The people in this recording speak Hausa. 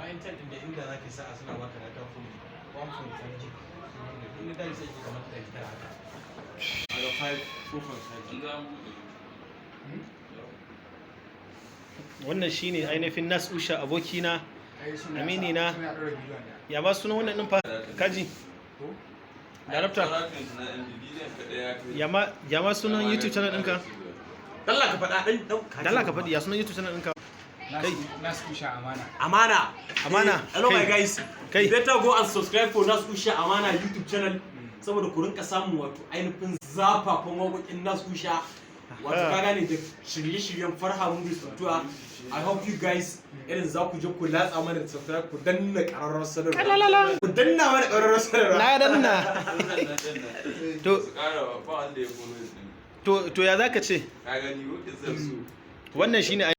intan din da inda zaka sa suna baka data full 1.5 gig in da sai ki kamar da kita haka aga 4.5 wannan shine ainihin Nas Usha abokina amini na ya ba sunan wannan din fa kaji darabta ya ma sunan YouTube channel ɗinka dalla ka faɗa ɗan dalla ka faɗi ya sunan YouTube channel ɗinka Kai. Nas Usha Amana. Amana. Hello my guys. Kai. Better go and subscribe for Nas Usha Amana YouTube channel saboda ku rinka samun wato ainihin zafafan waƙoƙin Nas Usha. Wato ka gane da shirye-shiryen Farha Movie Studio. I hope you guys irin za ku je ku latsa mana da subscribe ku danna ƙararrawar sanarwa. Ku danna mana ƙararrawar sanarwa. Na danna. To ya zaka ce? Ka gani wuce zan su. Wannan shine